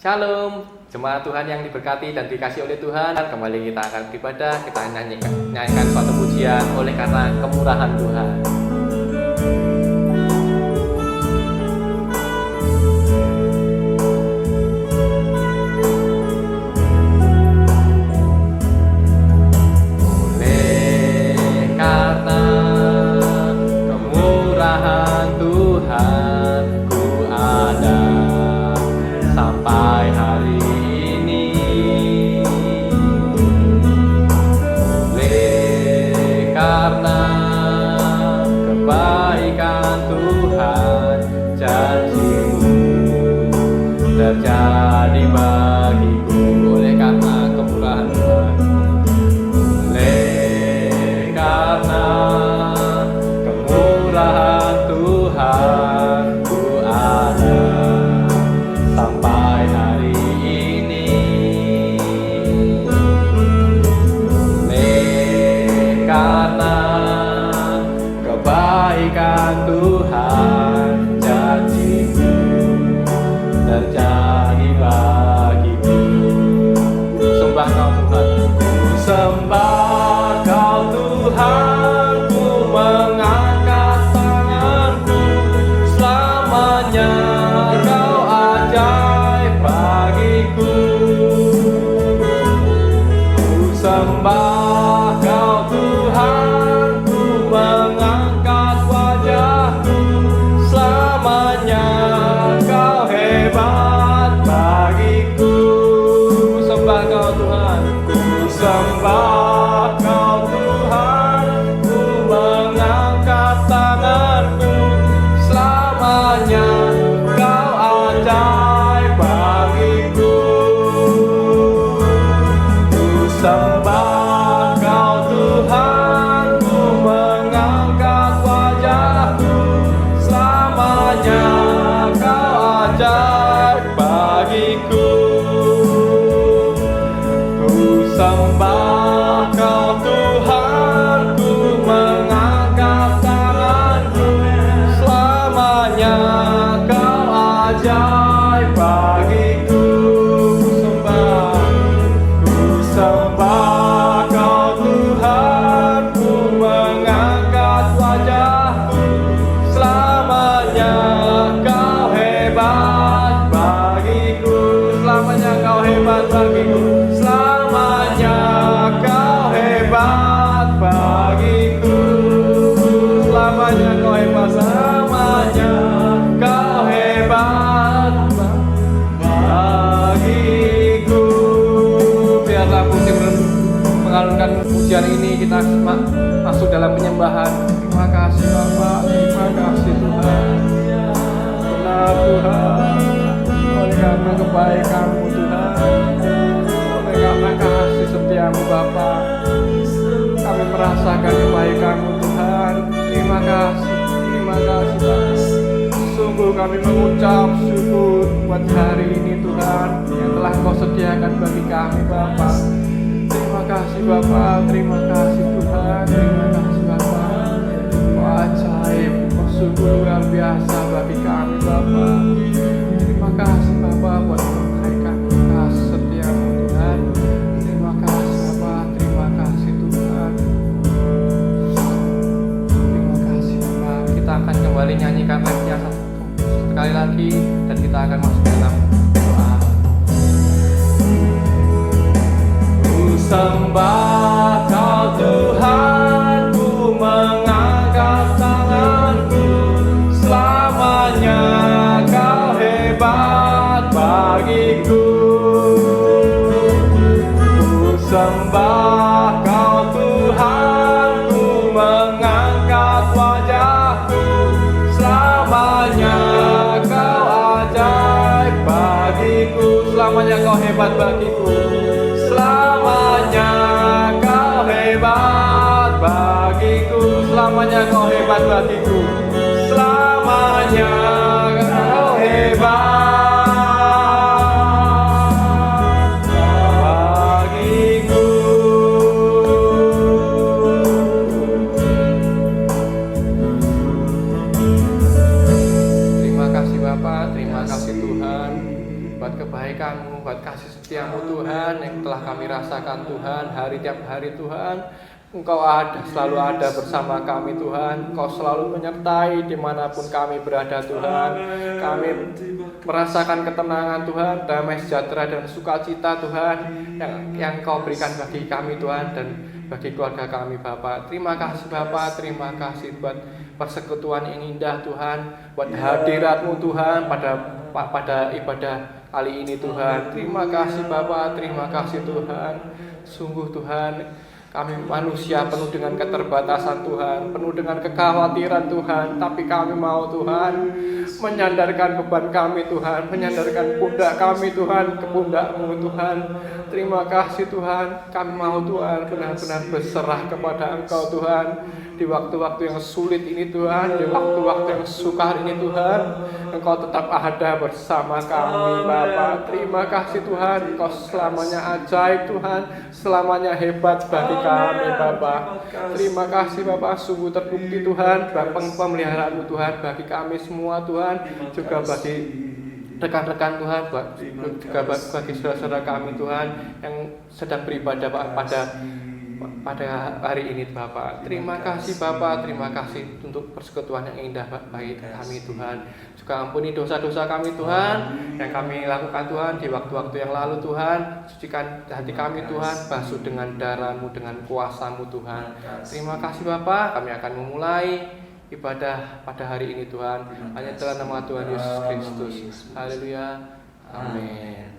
Shalom, jemaat Tuhan yang diberkati dan dikasih oleh Tuhan. Kembali kita akan beribadah, kita nyanyikan suatu pujian oleh karena kemurahan Tuhan. Oleh karena kemurahan Tuhan, ku ada sampai hari ini. Oleh karena kebaikan Tuhan, janji-Mu terjadi bagiku. Oleh karena kemurahan Tuhan, oleh karena kemurahan Tuhan, ku ada sampai hari ini. Oleh karena kebaikan Tuhan, janji-Mu terjadi bagiku. Sembah Kau Tuhan, ku sembah Kau Tuhan, ku mengangkat tanganku selamanya. Kau ajaib bagiku. Ku sembah Kau Tuhan, ku mengangkat wajahku selamanya. Kau hebat bagiku. Ku sembah Kau Tuhan, ku sembah Kau Tuhan, ku mengangkat tanganku selamanya. Kau ajaib bagiku. Ku sembah Kau Tuhan, ku mengangkat wajahku selamanya. Kau ajaib bagiku. Ku sembah Kau Tuhan, ku mengangkat tanganku selamanya. Kau ajaib bagiku. Ku sembah Kau Tuhan, ku mengangkat wajahku selamanya. Kau hebat bagiku. Selamanya Kau hebat bagiku. Selamanya Kau hebat bagiku. Selamanya Kau hebat. Selamanya Kau hebat bagiku. Biarlah musim mengalunkan pujian ini, kita masuk dalam penyembahan. Terima kasih Bapak, terima kasih Tuhan. Benar Tuhan, oleh karena kebaikan-Mu Tuhan, oleh karena kasih setia-Mu Bapa, kami merasakan kebaikan-Mu Tuhan. Terima kasih Bapak. Sungguh kami mengucap syukur buat hari ini Tuhan, yang telah Kau sediakan bagi kami Bapa. Terima kasih Bapa, terima kasih Tuhan, terima kasih Bapa. Kau ajaib, Kau sungguh luar biasa bagi kami Bapa. Terima kasih Bapa buat kebaikan kasih setia-Mu Tuhan. Terima kasih Bapa, terima kasih Tuhan. Terima kasih Bapa. Kita akan kembali nyanyikan refnya sekali lagi, dan kita akan masuk dalam doa. Ku sembah Kau Tuhan, ku mengangkat tanganku selamanya. Kau hebat bagiku. Ku sembah Kau Tuhan, ku mengangkat wajahku selamanya. Kau ajaib bagiku. Selamanya Kau hebat bagiku. Selamanya Kau hebat bagiku. Selamanya Kau hebat bagiku. Selamanya Kau hebat bagiku. Terima kasih Bapak, terima kasih Tuhan. buat kebaikan-Mu, buat kasih setia-Mu Tuhan yang telah kami rasakan Tuhan hari tiap hari Tuhan. Engkau ada, selalu ada bersama kami Tuhan. Engkau selalu menyertai dimanapun kami berada Tuhan. Kami merasakan ketenangan Tuhan, damai sejahtera dan sukacita Tuhan yang Kau berikan bagi kami Tuhan dan bagi keluarga kami Bapa. Terima kasih Bapa, terima kasih buat persekutuan yang indah Tuhan, buat hadirat-Mu Tuhan pada ibadah kali ini Tuhan. Terima kasih Bapa, terima kasih Tuhan. Sungguh Tuhan, kami manusia penuh dengan keterbatasan Tuhan, penuh dengan kekhawatiran Tuhan, tapi kami mau Tuhan menyandarkan beban kami Tuhan, menyandarkan pundak kami Tuhan ke pundak-Mu Tuhan. Terima kasih Tuhan, kami mau Tuhan benar-benar berserah kepada Engkau Tuhan. Di waktu-waktu yang sulit ini Tuhan, di waktu-waktu yang sukar ini Tuhan, Engkau tetap ada bersama kami Bapa. Terima kasih Tuhan, Engkau selamanya ajaib Tuhan, selamanya hebat bagi kami Bapa. Terima kasih Bapa, sungguh terbukti Tuhan, pemeliharaan-Mu Tuhan bagi kami semua Tuhan, juga bagi rekan-rekan Tuhan, juga bagi saudara-saudara kami Tuhan yang sedang beribadah pada hari ini Bapak. Terima kasih Bapak, terima kasih untuk persekutuan yang indah bagi kami Tuhan. Juga ampuni dosa-dosa kami Tuhan yang kami lakukan Tuhan di waktu-waktu yang lalu Tuhan. Sucikan hati kami Tuhan, basuh dengan darah-Mu, dengan kuasa-Mu Tuhan. Terima kasih Bapak, kami akan memulai ibadah pada hari ini Tuhan. Hanya dalam nama Tuhan Yesus Kristus. Haleluya. Amin.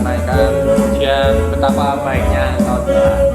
Naikkan pujian betapa baiknya Engkau Tuhan.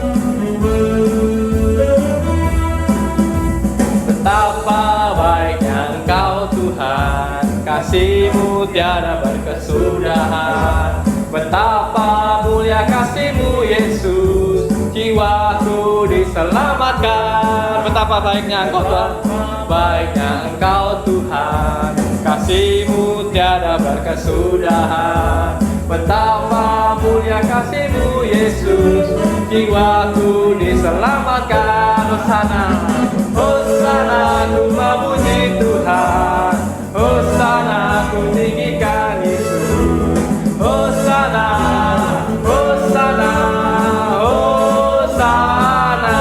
Betapa baiknya Engkau Tuhan, kasih-Mu tiada berkesudahan. Betapa mulia kasih-Mu Yesus, jiwaku diselamatkan. Betapa baiknya Engkau Tuhan, baiknya Engkau Tuhan, kasih-Mu tiada berkesudahan. Betapa mulia kasih-Mu Yesus, jiwaku diselamatkan. Hosana, Hosana, ku memuji Tuhan. Hosana, ku tinggikan Yesus. Hosana, Hosana, Hosana.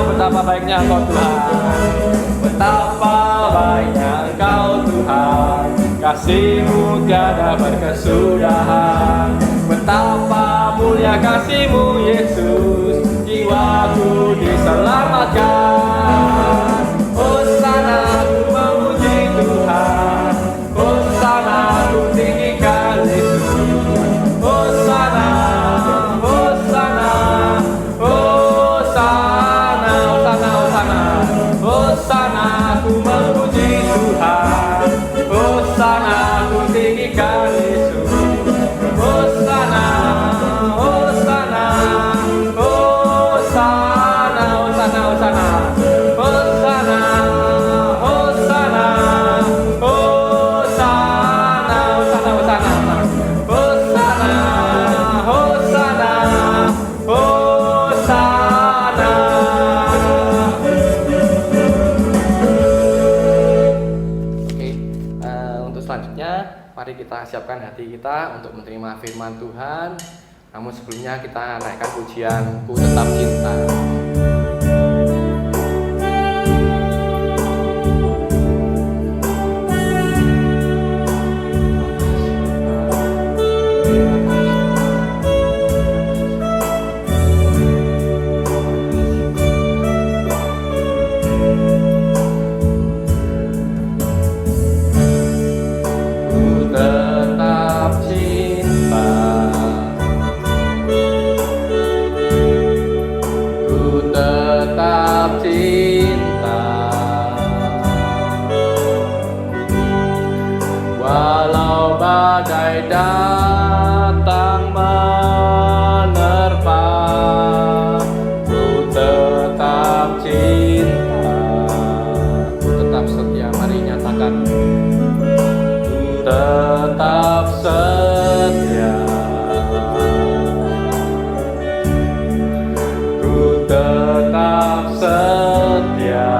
Betapa baiknya Engkau Tuhan, betapa baiknya Engkau Tuhan, kasih-Mu tiada berkesudahan. Betapa mulia kasih-Mu Yesus, jiwaku diselamatkan. Hosana, ku memuji Tuhan. Hosana, ku tinggikan Yesus. Hosana, Hosana, Hosana, Hosana, Hosana. Hosana, ku memuji Tuhan. Hosana, ku tinggikan Yesus. Hosana, Hosana, Hosana, Hosana, Hosana. Hosana, Hosana, Hosana, Hosana, Hosana. Hosana, Hosana, Hosana. Untuk selanjutnya, mari kita siapkan hati kita untuk menerima firman Tuhan. Namun sebelumnya kita naikkan pujian Ku Tetap Cinta. Badai datang menerpa, ku tetap cinta, ku tetap setia. Mari nyatakan, ku tetap setia, ku tetap setia.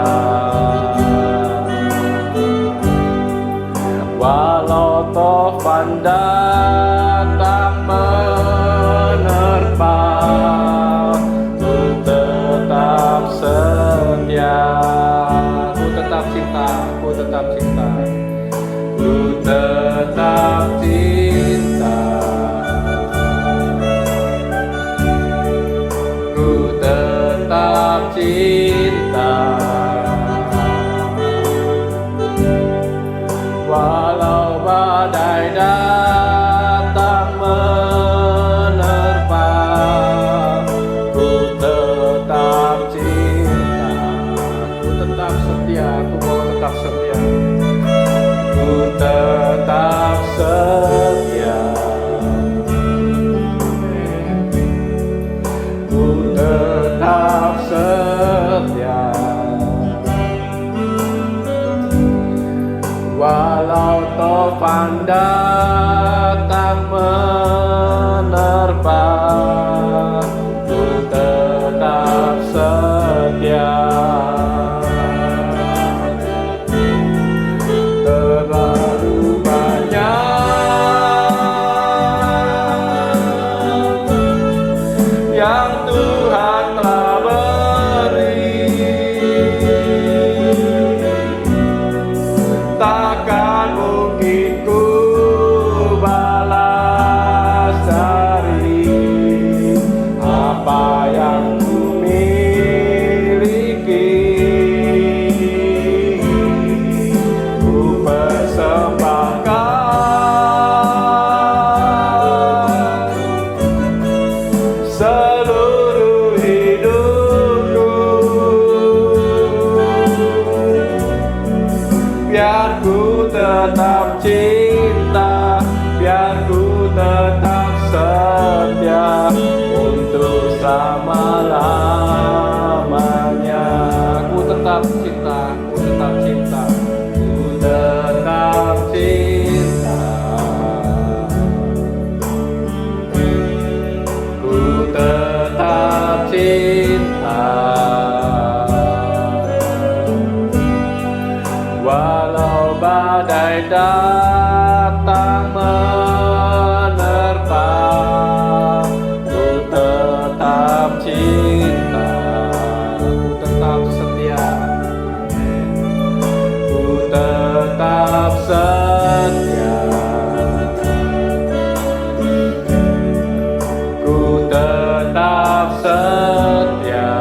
setia, ku tetap cinta, ku tetap cinta, ku tetap cinta, ku tetap cinta, walau badai datang menerpa, ku tetap cinta, ku tetap setia, ku mau tetap setia, ku tetap setia, ku tetap setia, walau topan datang menerpa, ku tetap setia. Terlalu banyak yang Tuhan telah beri, takkan mungkin ku balas dari apa yang ku miliki. Ku persembahkan seluruh hidupku, biar ku tetap cinta, biar ku tetap setia untuk selama-lamanya. Ku tetap cinta, ku tetap cinta, ku tetap cinta, ku tetap cinta, walau badai datang menerpa, ku tetap cinta, ku tetap setia, ku tetap setia, ku tetap setia,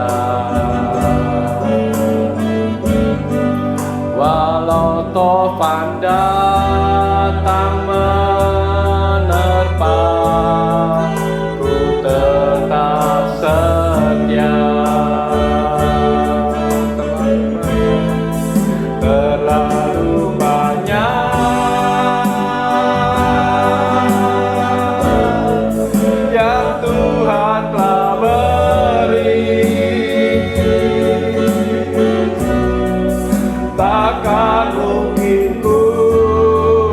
walau topan datang menerpa, ku tetap setia. Terlalu banyak yang Tuhan telah beri, takkan mungkin ku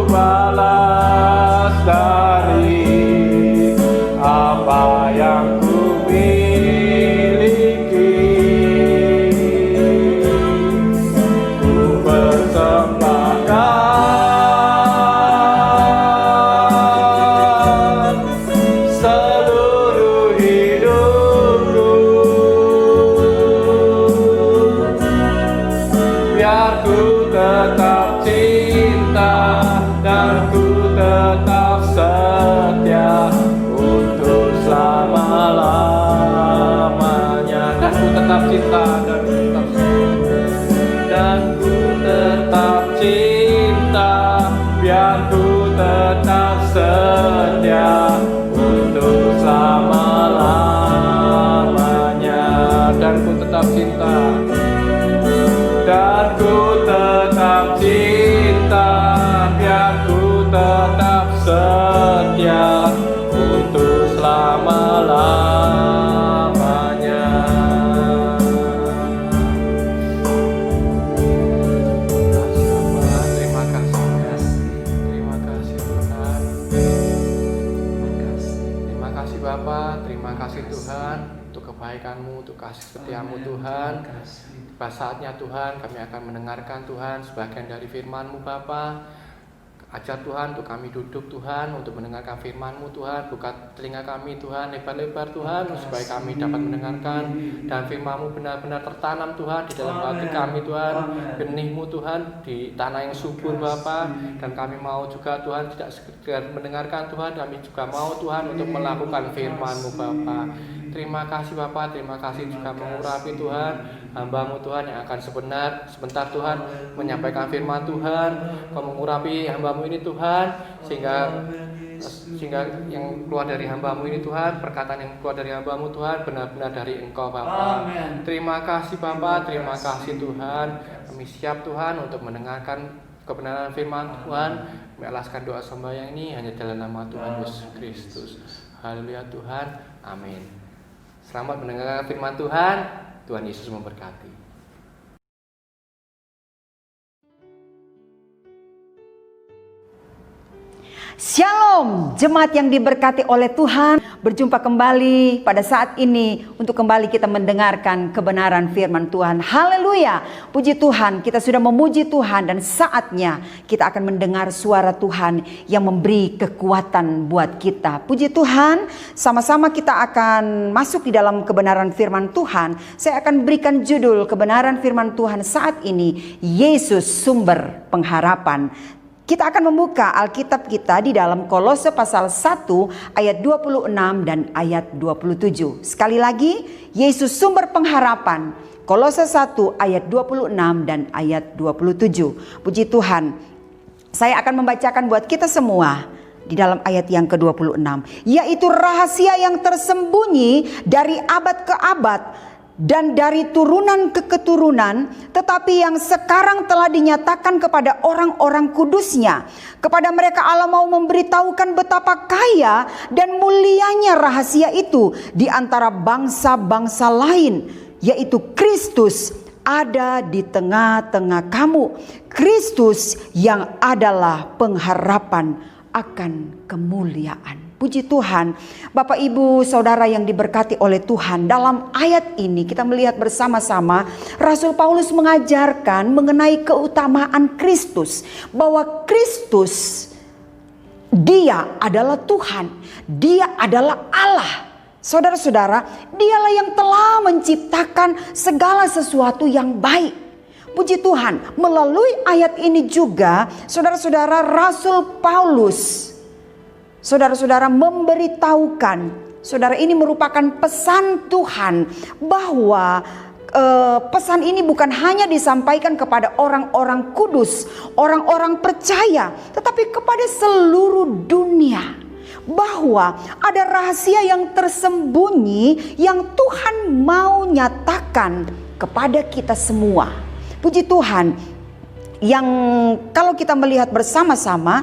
balas dari apa yang ku miliki. Ku persembahkan seluruh hidupku, biar ku tetap cinta dan ku tetap setia untuk selama-lamanya. Dan ku tetap cinta dan ku tetap cinta, biar ku tetap setia untuk selama-lamanya. Dan ku tetap cinta, dan ku tetap cinta, biar ku tetap setia untuk selama-lamanya. Terima kasih Tuhan, terima kasih Bapa, terima kasih Tuhan untuk kebaikan-Mu, untuk kasih setiamu Tuhan. Pas saatnya Tuhan kami akan mendengarkan Tuhan sebagian dari firman-Mu Bapa. Ajar Tuhan untuk kami duduk Tuhan, untuk mendengarkan firman-Mu Tuhan. Buka telinga kami Tuhan, lebar-lebar Tuhan, supaya kami dapat mendengarkan. Dan firman-Mu benar-benar tertanam Tuhan di dalam hati kami Tuhan. Benih-Mu Tuhan di tanah yang subur Bapa. Dan kami mau juga Tuhan tidak sekedar mendengarkan Tuhan, kami juga mau Tuhan untuk melakukan firman-Mu Bapa. Terima kasih Bapa, terima kasih juga mengurapi Tuhan hamba-Mu Tuhan yang akan sebentar Tuhan menyampaikan firman Tuhan. Kau mengurapi hamba-Mu ini Tuhan, sehingga yang keluar dari hamba-Mu ini Tuhan, perkataan yang keluar dari hamba-Mu Tuhan benar-benar dari Engkau Bapa. Terima kasih Bapa, terima kasih Tuhan. Kami siap Tuhan untuk mendengarkan kebenaran firman Tuhan. Kami alaskan doa sembahyang ini hanya dalam nama Tuhan Yesus Kristus. Haleluya Tuhan, amin. Selamat mendengarkan firman Tuhan. Tuhan Yesus memberkati. Shalom, jemaat yang diberkati oleh Tuhan. Berjumpa kembali pada saat ini untuk kembali kita mendengarkan kebenaran firman Tuhan. Haleluya, puji Tuhan, kita sudah memuji Tuhan dan saatnya kita akan mendengar suara Tuhan yang memberi kekuatan buat kita. Puji Tuhan, sama-sama kita akan masuk di dalam kebenaran firman Tuhan. Saya akan berikan judul kebenaran firman Tuhan saat ini, Yesus sumber pengharapan. Kita akan membuka Alkitab kita di dalam Kolose pasal 1 ayat 26 dan ayat 27. Sekali lagi, Yesus sumber pengharapan. Kolose 1 ayat 26 dan ayat 27. Puji Tuhan. Saya akan membacakan buat kita semua di dalam ayat yang ke-26. Yaitu rahasia yang tersembunyi dari abad ke abad dan dari turunan ke keturunan, tetapi yang sekarang telah dinyatakan kepada orang-orang kudusnya. Kepada mereka Allah mau memberitahukan betapa kaya dan mulianya rahasia itu di antara bangsa-bangsa lain, yaitu Kristus ada di tengah-tengah kamu. Kristus yang adalah pengharapan akan kemuliaan. Puji Tuhan, Bapak Ibu Saudara yang diberkati oleh Tuhan. Dalam ayat ini kita melihat bersama-sama Rasul Paulus mengajarkan mengenai keutamaan Kristus. Bahwa Kristus, Dia adalah Tuhan, Dia adalah Allah. Saudara-saudara, Dialah yang telah menciptakan segala sesuatu yang baik. Puji Tuhan, melalui ayat ini juga saudara-saudara Rasul Paulus, saudara-saudara memberitahukan, saudara ini merupakan pesan Tuhan bahwa pesan ini bukan hanya disampaikan kepada orang-orang kudus, orang-orang percaya, tetapi kepada seluruh dunia. Bahwa ada rahasia yang tersembunyi yang Tuhan mau nyatakan kepada kita semua. Puji Tuhan, yang kalau kita melihat bersama-sama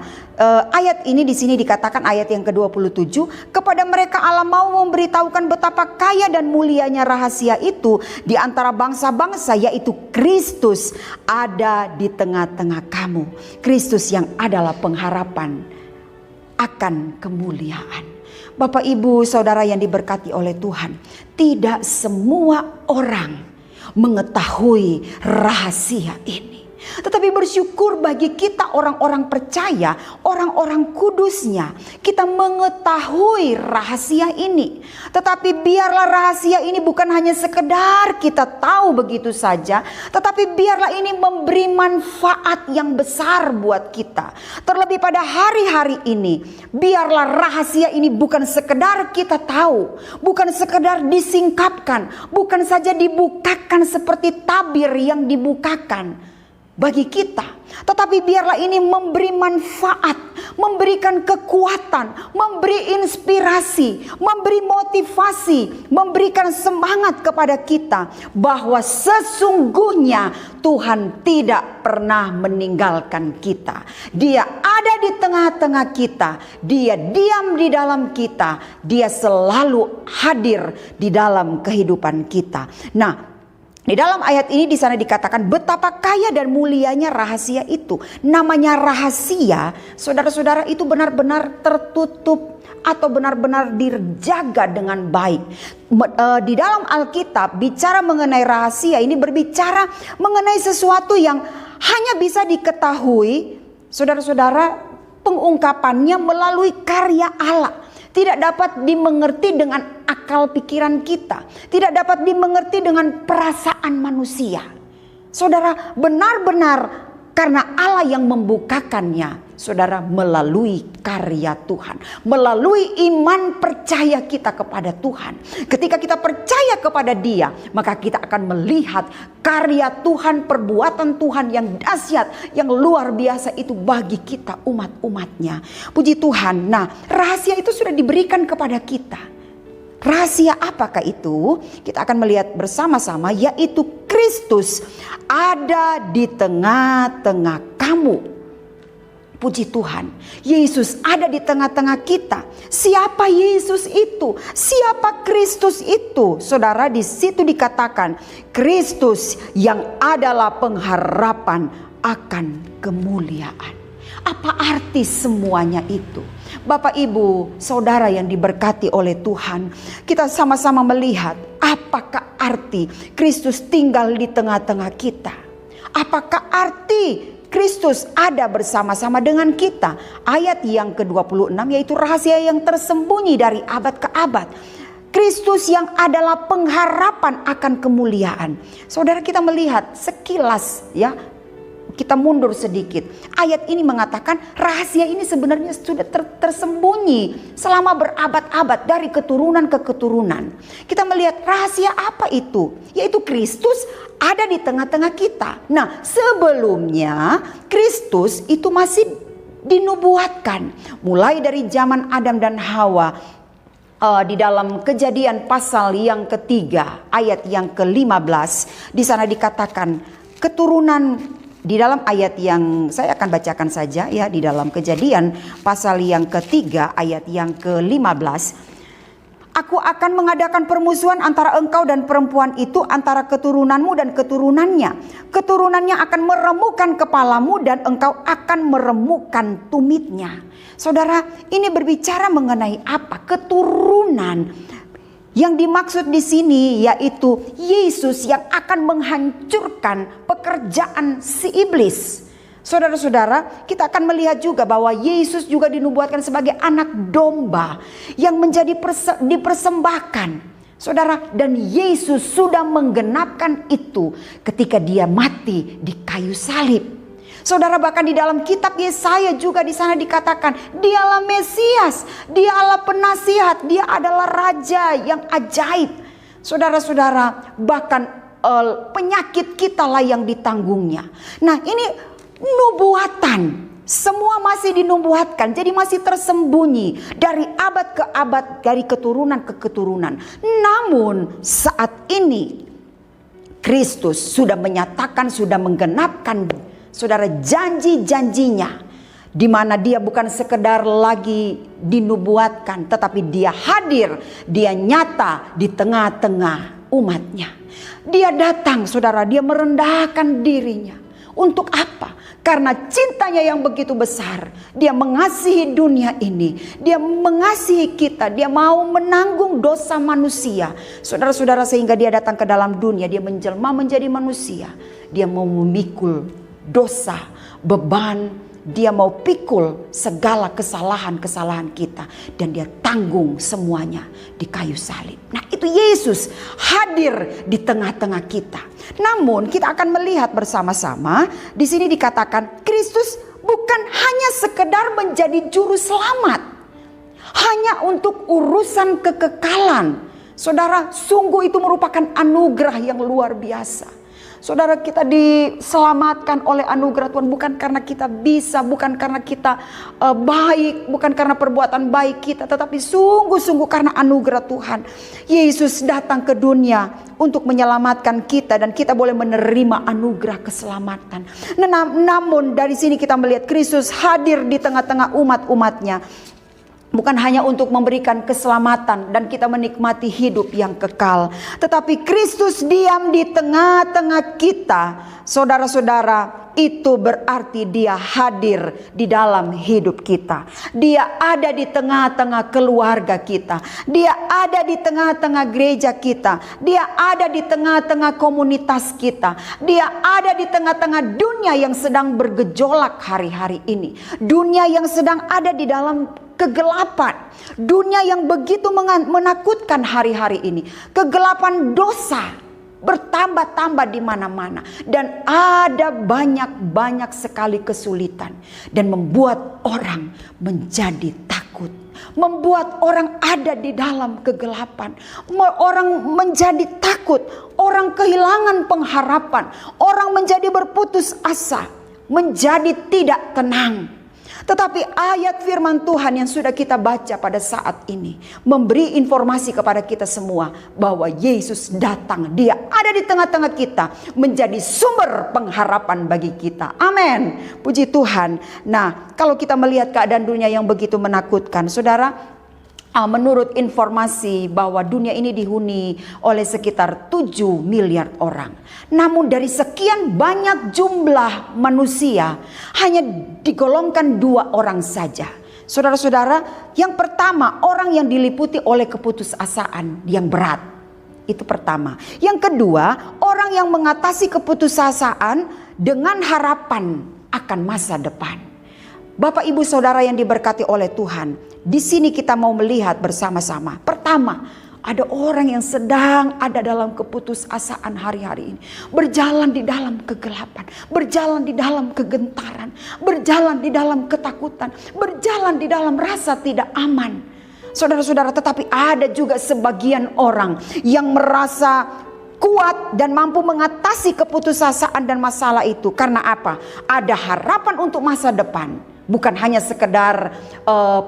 ayat ini di sini dikatakan ayat yang ke-27, kepada mereka Allah mau memberitahukan betapa kaya dan mulianya rahasia itu di antara bangsa-bangsa, yaitu Kristus ada di tengah-tengah kamu. Kristus yang adalah pengharapan akan kemuliaan. Bapak Ibu Saudara yang diberkati oleh Tuhan, tidak semua orang mengetahui rahasia ini. Tetapi bersyukur bagi kita orang-orang percaya, orang-orang kudusnya, kita mengetahui rahasia ini. Tetapi biarlah rahasia ini bukan hanya sekedar kita tahu begitu saja, tetapi biarlah ini memberi manfaat yang besar buat kita. Terlebih pada hari-hari ini, biarlah rahasia ini bukan sekedar kita tahu, bukan sekedar disingkapkan, bukan saja dibukakan seperti tabir yang dibukakan bagi kita, tetapi biarlah ini memberi manfaat, memberikan kekuatan, memberi inspirasi, memberi motivasi, memberikan semangat kepada kita bahwa sesungguhnya Tuhan tidak pernah meninggalkan kita. Dia ada di tengah-tengah kita, Dia diam di dalam kita, Dia selalu hadir di dalam kehidupan kita. Nah, di dalam ayat ini di sana dikatakan betapa kaya dan mulianya rahasia itu. Namanya rahasia, saudara-saudara, itu benar-benar tertutup atau benar-benar dijaga dengan baik. Di dalam Alkitab bicara mengenai rahasia ini berbicara mengenai sesuatu yang hanya bisa diketahui, saudara-saudara, pengungkapannya melalui karya Allah. Tidak dapat dimengerti dengan akal pikiran kita. Tidak dapat dimengerti dengan perasaan manusia. Saudara, benar-benar karena Allah yang membukakannya, saudara, melalui karya Tuhan, melalui iman percaya kita kepada Tuhan. Ketika kita percaya kepada Dia, maka kita akan melihat karya Tuhan, perbuatan Tuhan yang dahsyat, yang luar biasa itu bagi kita umat-umatnya. Puji Tuhan. Nah, rahasia itu sudah diberikan kepada kita. Rahasia apakah itu? Kita akan melihat bersama-sama, yaitu Kristus ada di tengah-tengah kamu. Puji Tuhan, Yesus ada di tengah-tengah kita. Siapa Yesus itu? Siapa Kristus itu? Saudara, di situ dikatakan Kristus yang adalah pengharapan akan kemuliaan. Apa arti semuanya itu? Bapak, Ibu, Saudara yang diberkati oleh Tuhan, kita sama-sama melihat apakah arti Kristus tinggal di tengah-tengah kita. Apakah arti Kristus ada bersama-sama dengan kita? Ayat yang ke-26 yaitu rahasia yang tersembunyi dari abad ke abad. Kristus yang adalah pengharapan akan kemuliaan. Saudara, kita melihat sekilas ya. Kita mundur sedikit. Ayat ini mengatakan rahasia ini sebenarnya sudah tersembunyi selama berabad-abad dari keturunan ke keturunan. Kita melihat rahasia apa itu? Yaitu Kristus ada di tengah-tengah kita. Nah, sebelumnya Kristus itu masih dinubuatkan. Mulai dari zaman Adam dan Hawa. Di dalam Kejadian pasal yang ketiga ayat yang ke-15. Di sana dikatakan keturunan. Di dalam ayat yang saya akan bacakan saja ya, di dalam Kejadian pasal yang ketiga ayat yang ke-15. Aku akan mengadakan permusuhan antara engkau dan perempuan itu, antara keturunanmu dan keturunannya. Keturunannya akan meremukkan kepalamu dan engkau akan meremukkan tumitnya. Saudara, ini berbicara mengenai apa? Keturunan. Yang dimaksud di sini yaitu Yesus yang akan menghancurkan pekerjaan si iblis. Saudara-saudara, kita akan melihat juga bahwa Yesus juga dinubuatkan sebagai anak domba yang menjadi dipersembahkan. Saudara, dan Yesus sudah menggenapkan itu ketika Dia mati di kayu salib. Saudara, bahkan di dalam kitab Yesaya juga di sana dikatakan Dialah Mesias, Dialah penasihat, Dia adalah Raja yang ajaib. Saudara-saudara, bahkan penyakit kita lah yang ditanggungnya. Nah, ini nubuatan. Semua masih dinubuatkan, jadi masih tersembunyi dari abad ke abad, dari keturunan ke keturunan. Namun saat ini Kristus sudah menyatakan, sudah menggenapkan, saudara, janji-janjinya, di mana Dia bukan sekedar lagi dinubuatkan, tetapi Dia hadir, Dia nyata di tengah-tengah umatnya. Dia datang, saudara, Dia merendahkan dirinya. Untuk apa? Karena cintanya yang begitu besar, Dia mengasihi dunia ini, Dia mengasihi kita, Dia mau menanggung dosa manusia. Saudara-saudara, sehingga Dia datang ke dalam dunia, Dia menjelma menjadi manusia. Dia mau memikul dosa, beban, Dia mau pikul segala kesalahan-kesalahan kita, dan Dia tanggung semuanya di kayu salib. Nah, itu Yesus hadir di tengah-tengah kita. Namun kita akan melihat bersama-sama di sini dikatakan Kristus bukan hanya sekedar menjadi juru selamat, hanya untuk urusan kekekalan. Saudara, sungguh itu merupakan anugerah yang luar biasa. Saudara, kita diselamatkan oleh anugerah Tuhan bukan karena kita bisa, bukan karena kita baik, bukan karena perbuatan baik kita, tetapi sungguh-sungguh karena anugerah Tuhan. Yesus datang ke dunia untuk menyelamatkan kita, dan kita boleh menerima anugerah keselamatan. Namun dari sini kita melihat Kristus hadir di tengah-tengah umat-umatnya. bukan hanya untuk memberikan keselamatan dan kita menikmati hidup yang kekal, tetapi Kristus diam di tengah-tengah kita. Saudara-saudara, itu berarti dia hadir di dalam hidup kita. Dia ada di tengah-tengah keluarga kita. Dia ada di tengah-tengah gereja kita. Dia ada di tengah-tengah komunitas kita. Dia ada di tengah-tengah dunia yang sedang bergejolak hari-hari ini. Dunia yang sedang ada di dalam kegelapan. Dunia yang begitu menakutkan hari-hari ini. Kegelapan dosa bertambah-tambah di mana-mana, dan ada banyak sekali kesulitan, dan membuat orang menjadi takut, membuat orang ada di dalam kegelapan, orang menjadi takut, orang kehilangan pengharapan, orang menjadi berputus asa, menjadi tidak tenang. Tetapi ayat firman Tuhan yang sudah kita baca pada saat ini memberi informasi kepada kita semua bahwa Yesus datang. Dia ada di tengah-tengah kita menjadi sumber pengharapan bagi kita. Amin. Puji Tuhan. Nah, kalau kita melihat keadaan dunia yang begitu menakutkan, saudara, menurut informasi bahwa dunia ini dihuni oleh sekitar 7 miliar orang. Namun dari sekian banyak jumlah manusia hanya digolongkan 2 orang saja. Saudara-saudara, yang pertama orang yang diliputi oleh keputusasaan yang berat. Itu pertama. Yang kedua, orang yang mengatasi keputusasaan dengan harapan akan masa depan. Bapak Ibu Saudara yang diberkati oleh Tuhan, di sini kita mau melihat bersama-sama. Pertama, ada orang yang sedang ada dalam keputusasaan hari-hari ini. Berjalan di dalam kegelapan, berjalan di dalam kegentaran, berjalan di dalam ketakutan, berjalan di dalam rasa tidak aman. Saudara-saudara, tetapi ada juga sebagian orang yang merasa kuat dan mampu mengatasi keputusasaan dan masalah itu. Karena apa? Ada harapan untuk masa depan. Bukan hanya sekedar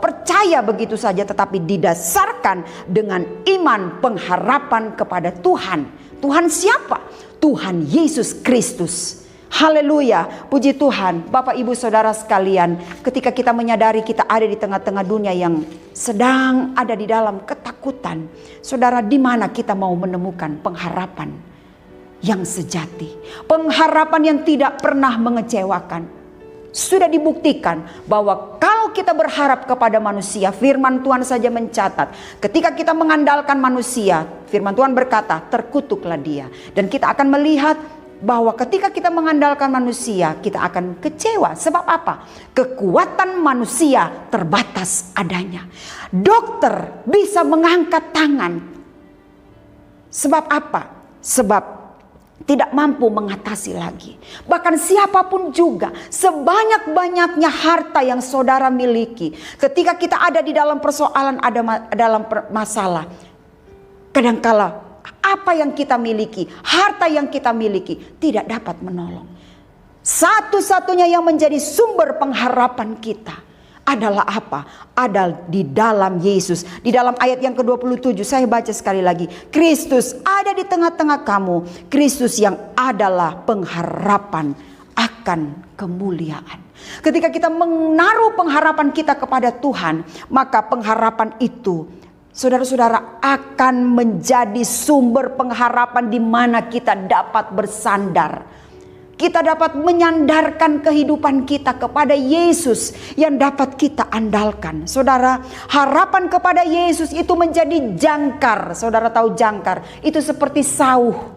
percaya begitu saja, tetapi didasarkan dengan iman pengharapan kepada Tuhan. Tuhan siapa? Tuhan Yesus Kristus. Haleluya, puji Tuhan. Bapak Ibu Saudara sekalian, ketika kita menyadari kita ada di tengah-tengah dunia yang sedang ada di dalam ketakutan, saudara, di mana kita mau menemukan pengharapan yang sejati, pengharapan yang tidak pernah mengecewakan. Sudah dibuktikan bahwa kalau kita berharap kepada manusia, firman Tuhan saja mencatat, ketika kita mengandalkan manusia, firman Tuhan berkata, terkutuklah dia. Dan kita akan melihat bahwa ketika kita mengandalkan manusia, kita akan kecewa. Sebab apa? Kekuatan manusia terbatas adanya. Dokter bisa mengangkat tangan. Sebab apa? Sebab tidak mampu mengatasi lagi. Bahkan siapapun juga, sebanyak-banyaknya harta yang saudara miliki, ketika kita ada di dalam persoalan, ada dalam masalah, kadangkala apa yang kita miliki, harta yang kita miliki tidak dapat menolong. Satu-satunya yang menjadi sumber pengharapan kita adalah apa? Ada di dalam Yesus. Di dalam ayat yang ke-27 saya baca sekali lagi. Kristus ada di tengah-tengah kamu. Kristus yang adalah pengharapan akan kemuliaan. Ketika kita menaruh pengharapan kita kepada Tuhan, maka pengharapan itu, saudara-saudara, akan menjadi sumber pengharapan di mana kita dapat bersandar. Kita dapat menyandarkan kehidupan kita kepada Yesus yang dapat kita andalkan. Saudara, harapan kepada Yesus itu menjadi jangkar. Saudara tahu jangkar? Itu seperti sauh.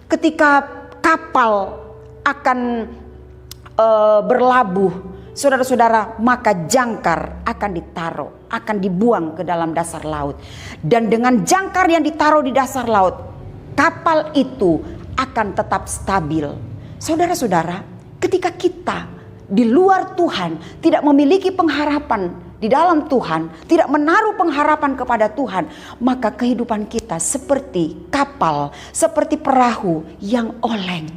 Ketika kapal akan berlabuh, saudara-saudara, maka jangkar akan ditaruh, akan dibuang ke dalam dasar laut. Dan dengan jangkar yang ditaruh di dasar laut, kapal itu akan tetap stabil. Saudara-saudara, ketika kita di luar Tuhan tidak memiliki pengharapan di dalam Tuhan, tidak menaruh pengharapan kepada Tuhan, maka kehidupan kita seperti kapal, seperti perahu yang oleng.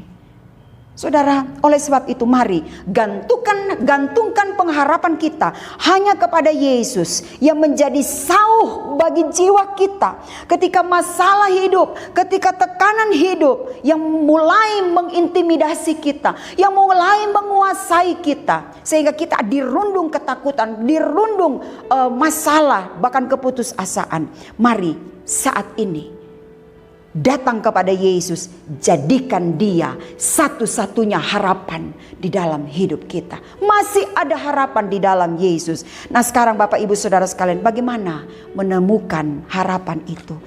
Saudara, oleh sebab itu mari gantungkan pengharapan kita hanya kepada Yesus yang menjadi sauh bagi jiwa kita. Ketika masalah hidup, ketika tekanan hidup yang mulai mengintimidasi kita, yang mulai menguasai kita, sehingga kita dirundung ketakutan, dirundung masalah, bahkan keputusasaan. Mari saat ini datang kepada Yesus, jadikan Dia satu-satunya harapan di dalam hidup kita. Masih ada harapan di dalam Yesus. Nah sekarang Bapak Ibu Saudara sekalian, bagaimana menemukan harapan itu?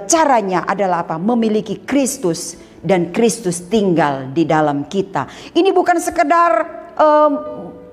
Caranya adalah apa? Memiliki Kristus dan Kristus tinggal di dalam kita. Ini bukan sekedar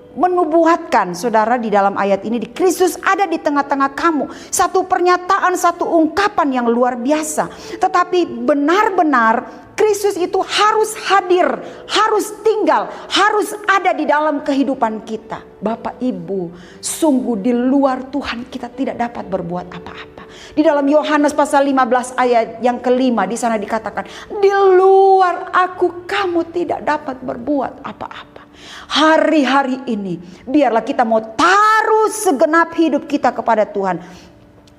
menubuatkan, saudara, di dalam ayat ini, di Kristus ada di tengah-tengah kamu. Satu pernyataan, satu ungkapan yang luar biasa. Tetapi benar-benar Kristus itu harus hadir, harus tinggal, harus ada di dalam kehidupan kita. Bapak Ibu, sungguh di luar Tuhan kita tidak dapat berbuat apa-apa. Di dalam Yohanes pasal 15 ayat yang kelima, di sana dikatakan, di luar aku kamu tidak dapat berbuat apa-apa. Hari-hari ini biarlah kita mau taruh segenap hidup kita kepada Tuhan,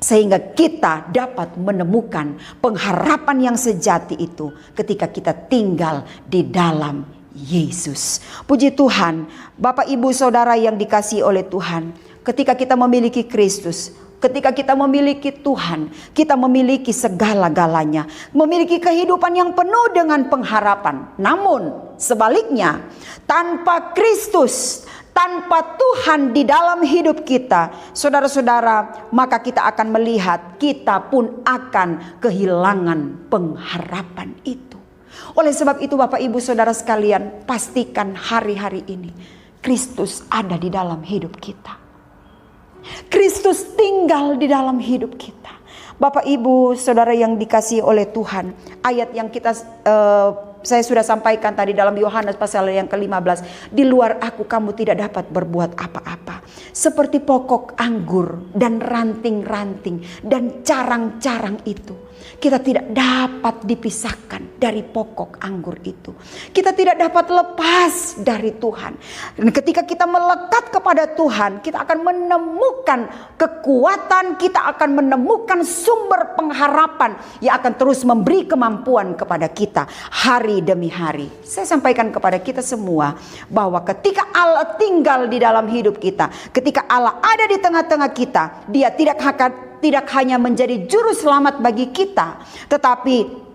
sehingga kita dapat menemukan pengharapan yang sejati itu ketika kita tinggal di dalam Yesus. Puji Tuhan, Bapak Ibu Saudara yang dikasihi oleh Tuhan, ketika kita memiliki Kristus, ketika kita memiliki Tuhan, kita memiliki segala-galanya, memiliki kehidupan yang penuh dengan pengharapan. Namun sebaliknya, tanpa Kristus, tanpa Tuhan di dalam hidup kita, saudara-saudara, maka kita akan melihat kita pun akan kehilangan pengharapan itu. Oleh sebab itu Bapak Ibu Saudara sekalian, pastikan hari-hari ini Kristus ada di dalam hidup kita. Kristus tinggal di dalam hidup kita. Bapak Ibu Saudara yang dikasihi oleh Tuhan, ayat yang saya sudah sampaikan tadi dalam Yohanes pasal yang ke-15, di luar aku kamu tidak dapat berbuat apa-apa. Seperti pokok anggur dan ranting-ranting dan carang-carang itu, kita tidak dapat dipisahkan dari pokok anggur itu. Kita tidak dapat lepas dari Tuhan. Dan ketika kita melekat kepada Tuhan, kita akan menemukan kekuatan, kita akan menemukan sumber pengharapan yang akan terus memberi kemampuan kepada kita hari demi hari. Saya sampaikan kepada kita semua bahwa ketika Allah tinggal di dalam hidup kita, ketika Allah ada di tengah-tengah kita, Dia tidak hanya menjadi juru selamat bagi kita, tetapi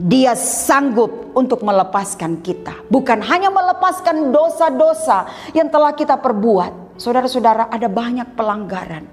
Dia sanggup untuk melepaskan kita. Bukan hanya melepaskan dosa-dosa yang telah kita perbuat. Saudara-saudara, ada banyak pelanggaran,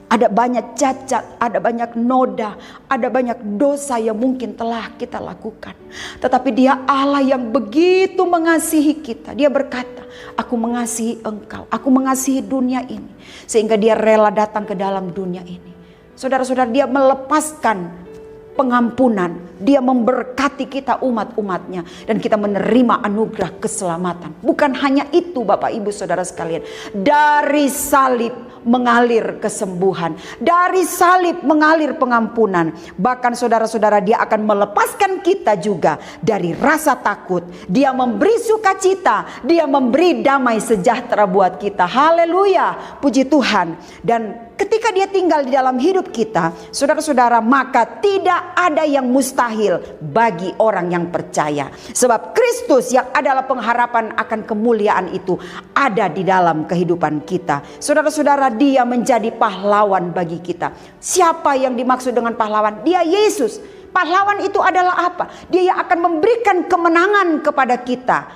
ada banyak cacat, ada banyak noda, ada banyak dosa yang mungkin telah kita lakukan. Tetapi Dia Allah yang begitu mengasihi kita. Dia berkata, aku mengasihi engkau, aku mengasihi dunia ini, sehingga Dia rela datang ke dalam dunia ini. Saudara-saudara, Dia melepaskan pengampunan, Dia memberkati kita umat-umatnya, dan kita menerima anugerah keselamatan. Bukan hanya itu Bapak Ibu Saudara sekalian, dari salib mengalir kesembuhan, dari salib mengalir pengampunan. Bahkan saudara-saudara, Dia akan melepaskan kita juga dari rasa takut. Dia memberi sukacita, Dia memberi damai sejahtera buat kita. Haleluya, puji Tuhan. Dan ketika Dia tinggal di dalam hidup kita, saudara-saudara, maka tidak ada yang mustahil bagi orang yang percaya. Sebab Kristus yang adalah pengharapan akan kemuliaan itu ada di dalam kehidupan kita. Saudara-saudara, Dia menjadi pahlawan bagi kita. Siapa yang dimaksud dengan pahlawan? Dia Yesus. Pahlawan itu adalah apa? Dia yang akan memberikan kemenangan kepada kita,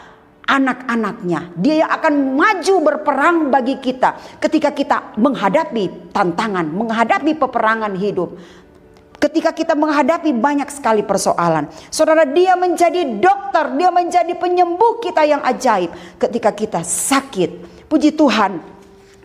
anak-anaknya. Dia yang akan maju berperang bagi kita ketika kita menghadapi tantangan, menghadapi peperangan hidup. Ketika kita menghadapi banyak sekali persoalan, saudara, Dia menjadi dokter, Dia menjadi penyembuh kita yang ajaib ketika kita sakit. Puji Tuhan.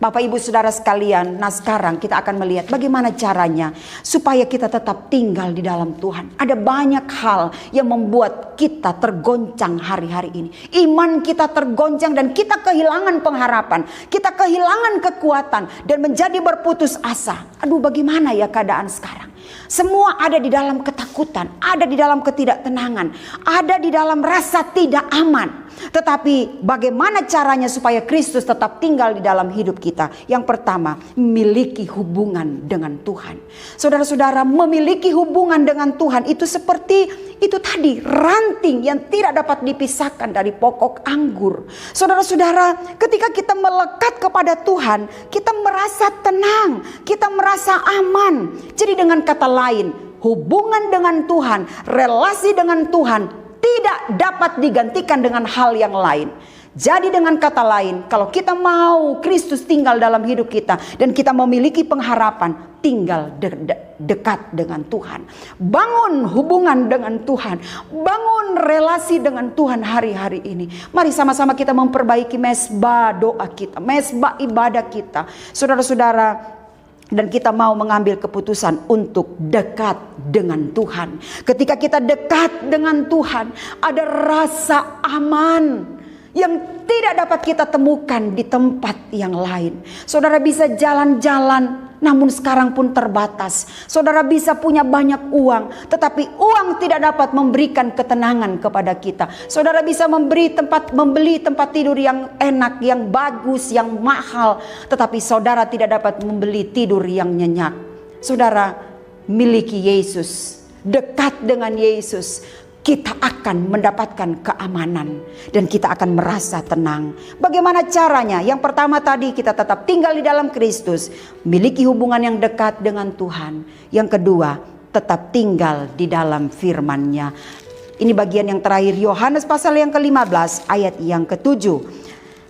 Bapak Ibu Saudara sekalian, nah sekarang kita akan melihat bagaimana caranya supaya kita tetap tinggal di dalam Tuhan. Ada banyak hal yang membuat kita tergoncang hari-hari ini. Iman kita tergoncang dan kita kehilangan pengharapan. Kita kehilangan kekuatan dan menjadi berputus asa. Aduh, bagaimana ya keadaan sekarang? Semua ada di dalam ketakutan. ketakutan, ada di dalam ketidaktenangan, ada di dalam rasa tidak aman. Tetapi bagaimana caranya supaya Kristus tetap tinggal di dalam hidup kita? Yang pertama, memiliki hubungan dengan Tuhan. Saudara-saudara, memiliki hubungan dengan Tuhan itu seperti itu tadi, ranting yang tidak dapat dipisahkan dari pokok anggur. Saudara-saudara, ketika kita melekat kepada Tuhan, kita merasa tenang, kita merasa aman. Jadi dengan kata lain, hubungan dengan Tuhan, relasi dengan Tuhan tidak dapat digantikan dengan hal yang lain. Jadi dengan kata lain, kalau kita mau Kristus tinggal dalam hidup kita dan kita memiliki pengharapan, tinggal dekat dengan Tuhan. Bangun hubungan dengan Tuhan, bangun relasi dengan Tuhan hari-hari ini. Mari sama-sama kita memperbaiki mezbah doa kita, mezbah ibadah kita. Saudara-saudara, dan kita mau mengambil keputusan untuk dekat dengan Tuhan. Ketika kita dekat dengan Tuhan, ada rasa aman yang tidak dapat kita temukan di tempat yang lain. Saudara bisa jalan-jalan, namun sekarang pun terbatas. Saudara bisa punya banyak uang, tetapi uang tidak dapat memberikan ketenangan kepada kita. Saudara bisa membeli tempat tidur yang enak, yang bagus, yang mahal, tetapi saudara tidak dapat membeli tidur yang nyenyak. Saudara, miliki Yesus, dekat dengan Yesus, kita akan mendapatkan keamanan dan kita akan merasa tenang. Bagaimana caranya? Yang pertama tadi, kita tetap tinggal di dalam Kristus, miliki hubungan yang dekat dengan Tuhan. Yang kedua, tetap tinggal di dalam firman-Nya. Ini bagian yang terakhir, Yohanes pasal yang ke-15 ayat yang ke-7.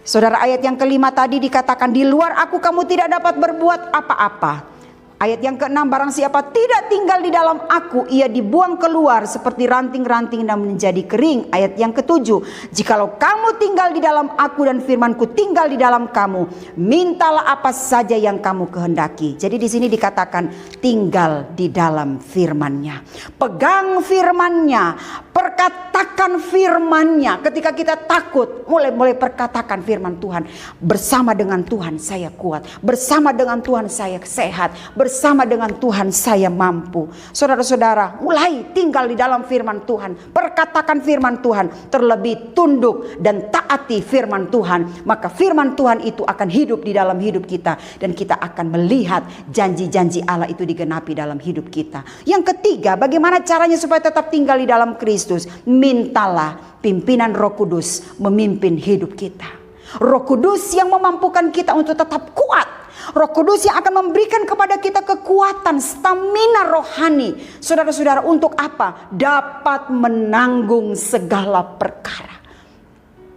Saudara, ayat yang kelima tadi dikatakan, di luar aku kamu tidak dapat berbuat apa-apa. Ayat yang ke-6, barang siapa tidak tinggal di dalam aku, ia dibuang keluar seperti ranting-ranting dan menjadi kering. Ayat yang ke-7, jikalau kamu tinggal di dalam aku dan firmanku tinggal di dalam kamu, mintalah apa saja yang kamu kehendaki. Jadi di sini dikatakan tinggal di dalam firman-Nya. Pegang firman-Nya, perkatakan firman-Nya. Ketika kita takut, mulai perkatakan firman Tuhan. Bersama dengan Tuhan saya kuat, bersama dengan Tuhan saya sehat, bersama dengan Tuhan saya mampu. Saudara-saudara, mulai tinggal di dalam firman Tuhan. Perkatakan firman Tuhan. Terlebih tunduk dan taati firman Tuhan. Maka firman Tuhan itu akan hidup di dalam hidup kita. Dan kita akan melihat janji-janji Allah itu digenapi dalam hidup kita. Yang ketiga, bagaimana caranya supaya tetap tinggal di dalam Kristus? Mintalah pimpinan Roh Kudus memimpin hidup kita. Roh Kudus yang memampukan kita untuk tetap kuat. Roh Kudus yang akan memberikan kepada kita kekuatan, stamina rohani. Saudara-saudara, untuk apa? Dapat menanggung segala perkara.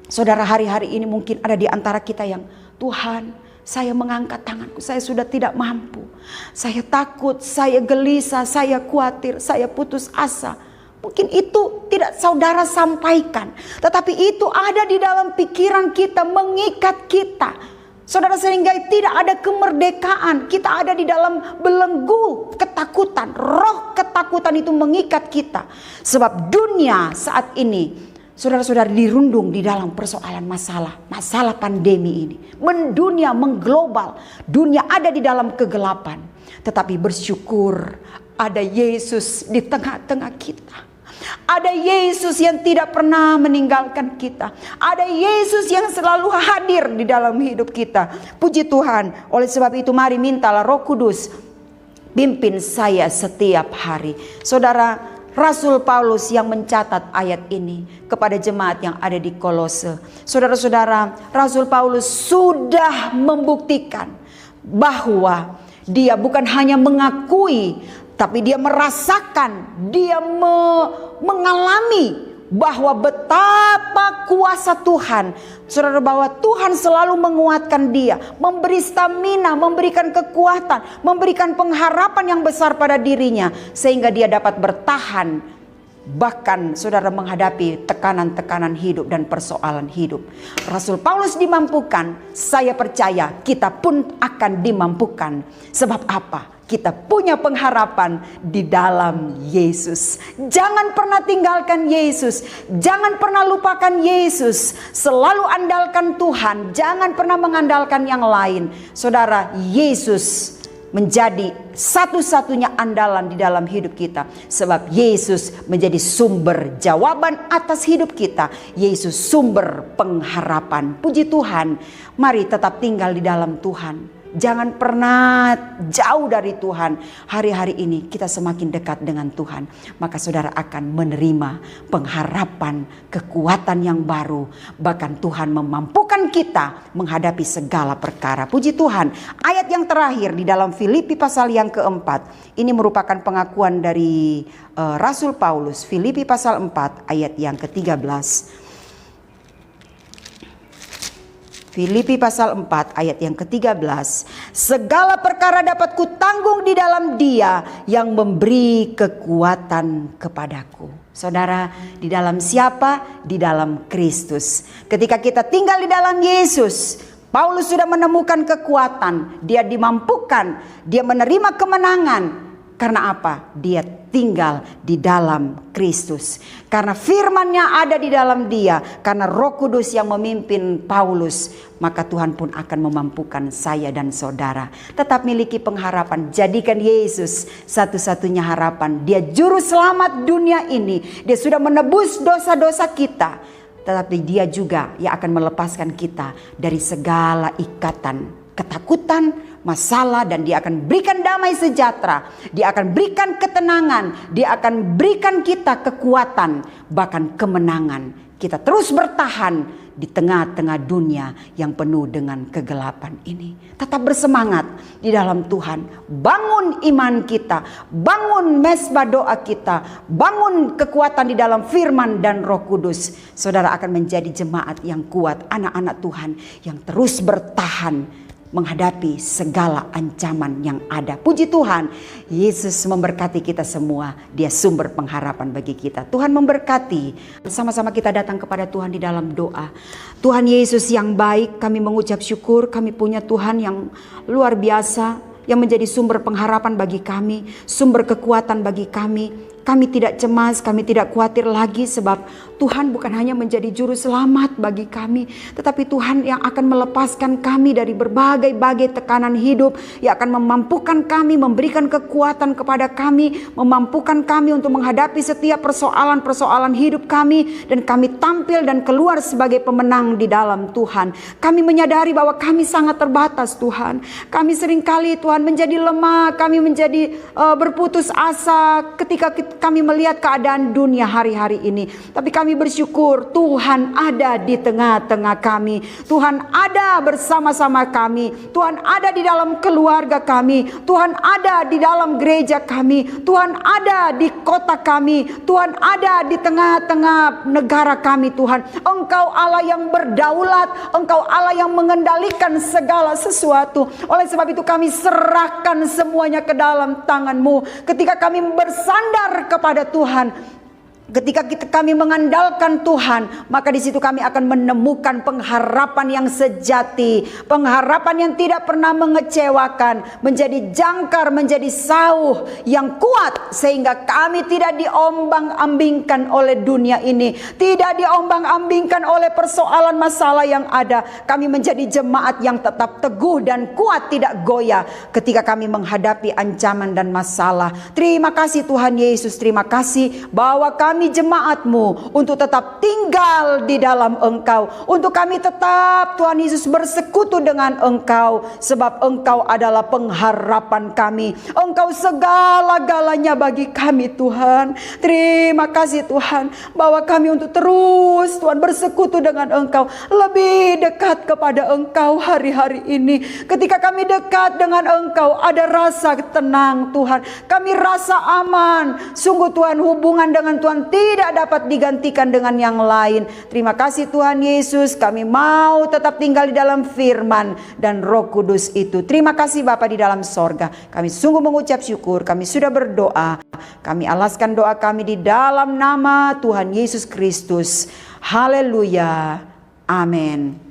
Saudara, hari-hari ini mungkin ada di antara kita yang, Tuhan, saya mengangkat tanganku, saya sudah tidak mampu. Saya takut, saya gelisah, saya khawatir, saya putus asa. Mungkin itu tidak saudara sampaikan, tetapi itu ada di dalam pikiran kita, mengikat kita. Saudara, sehingga tidak ada kemerdekaan. Kita ada di dalam belenggu ketakutan. Roh ketakutan itu mengikat kita. Sebab dunia saat ini, saudara-saudara, dirundung di dalam persoalan masalah pandemi ini. Mendunia, mengglobal. Dunia ada di dalam kegelapan. Tetapi bersyukur ada Yesus di tengah-tengah kita. Ada Yesus yang tidak pernah meninggalkan kita. Ada Yesus yang selalu hadir di dalam hidup kita. Puji Tuhan. Oleh sebab itu mari mintalah Roh Kudus pimpin saya setiap hari. Saudara, Rasul Paulus yang mencatat ayat ini kepada jemaat yang ada di Kolose. Saudara-saudara, Rasul Paulus sudah membuktikan bahwa dia bukan hanya mengakui, tapi dia merasakan, dia mengalami bahwa betapa kuasa Tuhan. Saudara, bahwa Tuhan selalu menguatkan dia, memberi stamina, memberikan kekuatan, memberikan pengharapan yang besar pada dirinya, sehingga dia dapat bertahan, bahkan saudara menghadapi tekanan-tekanan hidup dan persoalan hidup. Rasul Paulus dimampukan, saya percaya kita pun akan dimampukan. Sebab apa? Kita punya pengharapan di dalam Yesus. Jangan pernah tinggalkan Yesus. Jangan pernah lupakan Yesus. Selalu andalkan Tuhan. Jangan pernah mengandalkan yang lain. Saudara, Yesus menjadi satu-satunya andalan di dalam hidup kita. Sebab Yesus menjadi sumber jawaban atas hidup kita. Yesus sumber pengharapan. Puji Tuhan, mari tetap tinggal di dalam Tuhan. Jangan pernah jauh dari Tuhan. Hari-hari ini kita semakin dekat dengan Tuhan, maka saudara akan menerima pengharapan, kekuatan yang baru. Bahkan Tuhan memampukan kita menghadapi segala perkara. Puji Tuhan. Ayat yang terakhir di dalam Filipi pasal yang keempat. Ini merupakan pengakuan dari Rasul Paulus. Filipi pasal 4 ayat yang ke-13. Filipi pasal 4 ayat yang ke-13. Segala perkara dapat kutanggung di dalam Dia yang memberi kekuatan kepadaku. Saudara, di dalam siapa? Di dalam Kristus. Ketika kita tinggal di dalam Yesus, Paulus sudah menemukan kekuatan. Dia dimampukan, dia menerima kemenangan. Karena apa? Dia tinggal di dalam Kristus. Karena firman-Nya ada di dalam dia. Karena Roh Kudus yang memimpin Paulus. Maka Tuhan pun akan memampukan saya dan saudara. Tetap miliki pengharapan. Jadikan Yesus satu-satunya harapan. Dia juru selamat dunia ini. Dia sudah menebus dosa-dosa kita. Tetapi dia juga yang akan melepaskan kita dari segala ikatan, ketakutan, masalah, dan dia akan berikan damai sejahtera. Dia akan berikan ketenangan. Dia akan berikan kita kekuatan, bahkan kemenangan. Kita terus bertahan di tengah-tengah dunia yang penuh dengan kegelapan ini. Tetap bersemangat di dalam Tuhan. Bangun iman kita, bangun mesbah doa kita, bangun kekuatan di dalam firman dan Roh Kudus. Saudara akan menjadi jemaat yang kuat, anak-anak Tuhan yang terus bertahan menghadapi segala ancaman yang ada. Puji Tuhan, Yesus memberkati kita semua. Dia sumber pengharapan bagi kita. Tuhan memberkati. Bersama-sama kita datang kepada Tuhan di dalam doa. Tuhan Yesus yang baik, kami mengucap syukur. Kami punya Tuhan yang luar biasa, yang menjadi sumber pengharapan bagi kami, sumber kekuatan bagi kami. Kami tidak cemas, kami tidak khawatir lagi, sebab Tuhan bukan hanya menjadi juru selamat bagi kami, tetapi Tuhan yang akan melepaskan kami dari berbagai-bagai tekanan hidup, yang akan memampukan kami, memberikan kekuatan kepada kami, memampukan kami untuk menghadapi setiap persoalan-persoalan hidup kami, dan kami tampil dan keluar sebagai pemenang di dalam Tuhan. Kami menyadari bahwa kami sangat terbatas, Tuhan. Kami seringkali Tuhan menjadi lemah, kami menjadi berputus asa ketika kami melihat keadaan dunia hari-hari ini. Tapi kami bersyukur Tuhan ada di tengah-tengah kami. Tuhan ada bersama-sama kami. Tuhan ada di dalam keluarga kami. Tuhan ada di dalam gereja kami. Tuhan ada di kota kami. Tuhan ada di tengah-tengah negara kami, Tuhan. Engkau Allah yang berdaulat. Engkau Allah yang mengendalikan segala sesuatu. Oleh sebab itu kami serahkan semuanya ke dalam tangan-Mu. Ketika kami bersandar kepada Tuhan, ketika kami mengandalkan Tuhan, maka di situ kami akan menemukan pengharapan yang sejati, pengharapan yang tidak pernah mengecewakan, menjadi jangkar, menjadi sauh yang kuat, sehingga kami tidak diombang-ambingkan oleh dunia ini, tidak diombang-ambingkan oleh persoalan masalah yang ada. Kami menjadi jemaat yang tetap teguh dan kuat, tidak goyah ketika kami menghadapi ancaman dan masalah. Terima kasih Tuhan Yesus, terima kasih bahwa kami jemaat-Mu untuk tetap tinggal di dalam Engkau, untuk kami tetap Tuhan Yesus bersekutu dengan Engkau, sebab Engkau adalah pengharapan kami. Engkau segala-galanya bagi kami, Tuhan. Terima kasih Tuhan bahwa kami untuk terus Tuhan bersekutu dengan Engkau, lebih dekat kepada Engkau hari-hari ini. Ketika kami dekat dengan Engkau, ada rasa tenang Tuhan, kami rasa aman. Sungguh Tuhan, hubungan dengan Tuhan tidak dapat digantikan dengan yang lain. Terima kasih Tuhan Yesus, kami mau tetap tinggal di dalam firman dan Roh Kudus itu. Terima kasih Bapa di dalam sorga. Kami sungguh mengucap syukur, kami sudah berdoa. Kami alaskan doa kami di dalam nama Tuhan Yesus Kristus. Haleluya. Amin.